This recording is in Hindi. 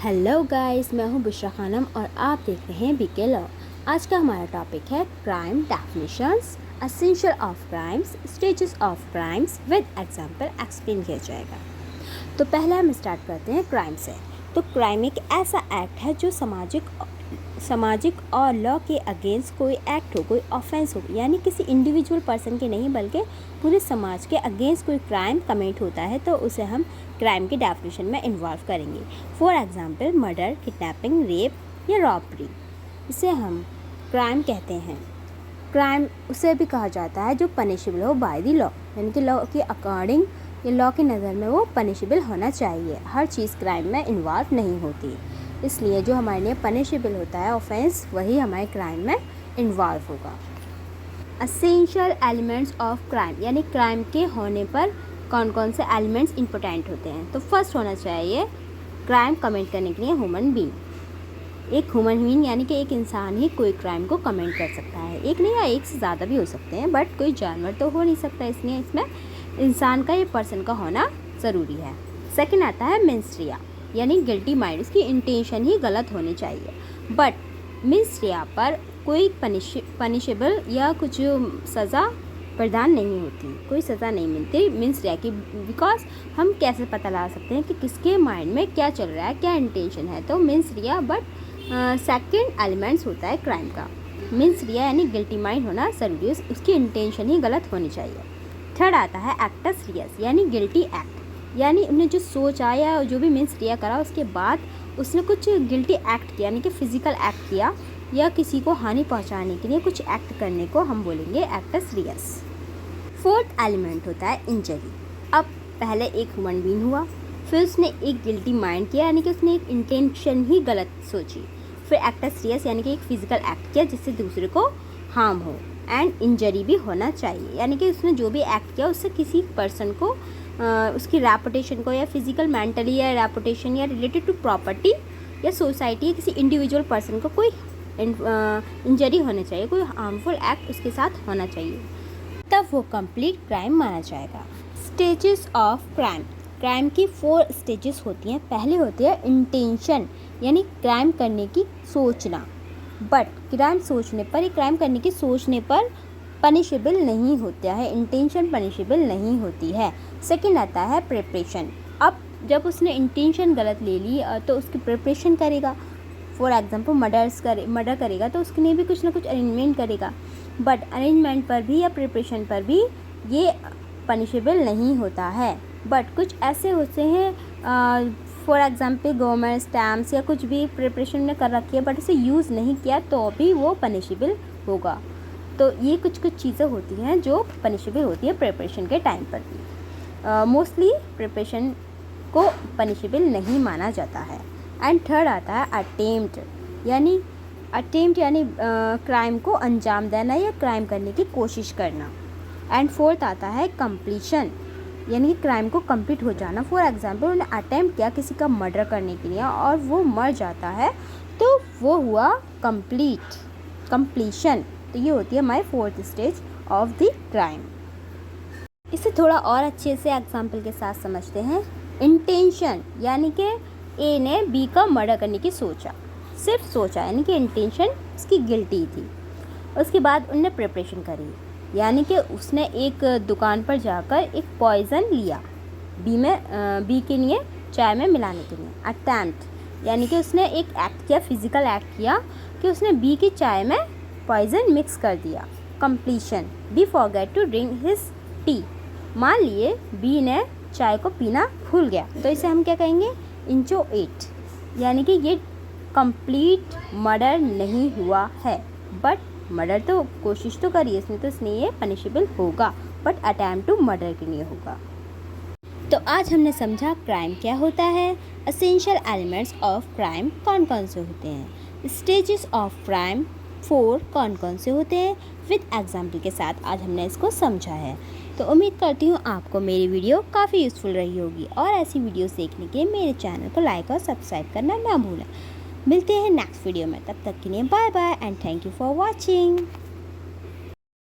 हेलो गाइस, मैं हूं बुशरा खानम और आप देख रहे हैं बीके लॉ। आज का हमारा टॉपिक है crime definitions, essential of crimes, stages of crimes with example explain किया जाएगा। तो पहले हम स्टार्ट करते हैं क्राइम से। तो क्राइम एक ऐसा एक्ट है जो सामाजिक और लॉ के अगेंस्ट कोई एक्ट हो, कोई ऑफेंस हो, यानी किसी इंडिविजुअल पर्सन के नहीं बल्कि पूरे समाज के अगेंस्ट कोई क्राइम कमिट होता है तो उसे हम क्राइम की डेफिनेशन में इन्वॉल्व करेंगे। For example murder, kidnapping, rape या रॉबरी, इसे हम क्राइम कहते हैं। क्राइम उसे भी कहा जाता है जो पनिशेबल हो बाय द लॉ, यानी कि लॉ के अकॉर्डिंग या लॉ की नज़र में वो पनिशेबल होना चाहिए। हर चीज़ क्राइम में इन्वॉल्व नहीं होती, इसलिए जो हमारे लिए पनिशेबल होता है ऑफेंस, वही हमारे क्राइम में इन्वॉल्व होगा। एसेंशियल एलिमेंट्स ऑफ क्राइम, यानी क्राइम के होने पर कौन कौन से एलिमेंट्स इंपॉर्टेंट होते हैं। तो फर्स्ट होना चाहिए क्राइम कमिट करने के लिए ह्यूमन बीइंग। एक ह्यूमन बीइंग यानी कि एक इंसान ही कोई क्राइम को कमिट कर सकता है। एक नहीं या एक से ज़्यादा भी हो सकते हैं, बट कोई जानवर तो हो नहीं सकता, इसलिए इसमें इंसान का, ये पर्सन का होना ज़रूरी है। सेकेंड आता है मेंस रिया, यानी गिल्टी माइंड, उसकी इंटेंशन ही गलत होनी चाहिए, बट मेंस रिया पर कोई पनिशेबल या कुछ सज़ा प्रदान नहीं होती, कोई सज़ा नहीं मिलती मेंस रिया की। बिकॉज हम कैसे पता लगा सकते हैं कि किसके माइंड में क्या चल रहा है, क्या इंटेंशन है। तो mains Riya, but second elements होता है क्राइम का। मेंस रिया यानी गिल्टी माइंड होना ज़रूरी है, उसकी इंटेंशन ही गलत होनी चाहिए। थर्ड आता है एक्टस रियस, यानी गिल्टी एक्ट, यानी उन्हें जो सोच आया, जो भी मीन्स रिया करा, उसके बाद उसने कुछ गिल्टी एक्ट किया, यानी कि फिजिकल एक्ट किया या किसी को हानि पहुंचाने के लिए कुछ एक्ट करने को हम बोलेंगे एक्टस रियस। फोर्थ एलिमेंट होता है इंजरी। अब पहले एक ह्यूमन बीइंग हुआ, फिर उसने एक गिल्टी माइंड किया, यानी कि उसने एक इंटेंशन ही गलत सोची, फिर एक्टस रियस यानी कि एक फिजिकल एक्ट किया जिससे दूसरे को हार्म हो, एंड इंजरी भी होना चाहिए, यानी कि उसने जो भी एक्ट किया उससे किसी पर्सन को उसकी रेपुटेशन को या फिजिकल, मेंटली या रेपुटेशन या रिलेटेड टू प्रॉपर्टी या सोसाइटी या किसी इंडिविजुअल पर्सन को कोई इंजरी होना चाहिए, कोई हार्मफुल एक्ट उसके साथ होना चाहिए, तब वो कंप्लीट क्राइम माना जाएगा। स्टेजेस ऑफ क्राइम, क्राइम की 4 स्टेजेस होती हैं। पहले होती है इंटेंशन, यानी क्राइम करने की सोचना, बट क्राइम सोचने पर, क्राइम करने की सोचने पर पनिशेबल नहीं होता है, इंटेंशन पनिशेबल नहीं होती है। सेकंड आता है प्रिपरेशन। अब जब उसने इंटेंशन गलत ले ली तो उसकी प्रिपरेशन करेगा। फॉर एग्जांपल मर्डर करेगा तो उसके लिए भी कुछ ना कुछ अरेंजमेंट करेगा, बट अरेंजमेंट पर भी या प्रिपरेशन पर भी ये पनिशेबल नहीं होता है। बट कुछ ऐसे होते हैं, फॉर एग्जांपल गवर्नमेंट स्टैम्प्स या कुछ भी प्रिपरेशन में कर रखी है बट उसे यूज़ नहीं किया तो भी वो पनिशेबल होगा। तो ये कुछ चीज़ें होती हैं जो पनिशेबल होती है प्रिपरेशन के टाइम पर भी। मोस्टली प्रिपरेशन को पनिशेबल नहीं माना जाता है। एंड थर्ड आता है अटेम्प्ट, यानी क्राइम को अंजाम देना या क्राइम करने की कोशिश करना। एंड फोर्थ आता है कंप्लीशन, यानी कि क्राइम को कंप्लीट हो जाना। फॉर एग्जांपल उन्होंने अटेम्प्ट किया किसी का मर्डर करने के लिए और वो मर जाता है तो वो हुआ कंप्लीशन। तो ये होती है हमारी 4th stage of the crime. इसे थोड़ा और अच्छे से एग्जांपल के साथ समझते हैं। इंटेंशन, यानी कि ए ने बी का मर्डर करने की सिर्फ सोचा, यानी कि इंटेंशन उसकी गिल्टी थी। उसके बाद उनने प्रिपरेशन करी, यानी कि उसने एक दुकान पर जाकर एक पॉइज़न लिया बी के लिए चाय में मिलाने के लिए। अटेम्प्ट, यानी कि उसने एक एक्ट किया, फिजिकल एक्ट किया कि उसने बी की चाय में पॉइज़न मिक्स कर दिया। Completion, B forget to drink his tea, मान लिए बी ने चाय को पीना भूल गया तो इसे हम क्या कहेंगे, इंचोएट, यानी कि ये कंप्लीट मर्डर नहीं हुआ है, बट मर्डर तो कोशिश तो करी इसने, तो इसलिए ये पनिशेबल होगा, बट अटेम्प्ट टू मर्डर के लिए होगा। तो आज हमने समझा क्राइम क्या होता है, एसेंशियल एलिमेंट्स ऑफ क्राइम कौन कौन से होते हैं, स्टेजेस ऑफ क्राइम 4 कौन कौन से होते हैं, विद एग्जाम्पल के साथ आज हमने इसको समझा है। तो उम्मीद करती हूँ आपको मेरी वीडियो काफ़ी यूज़फुल रही होगी और ऐसी वीडियोस देखने के लिए मेरे चैनल को लाइक और सब्सक्राइब करना ना भूलें। मिलते हैं नेक्स्ट वीडियो में, तब तक के लिए bye bye and thank you for watching.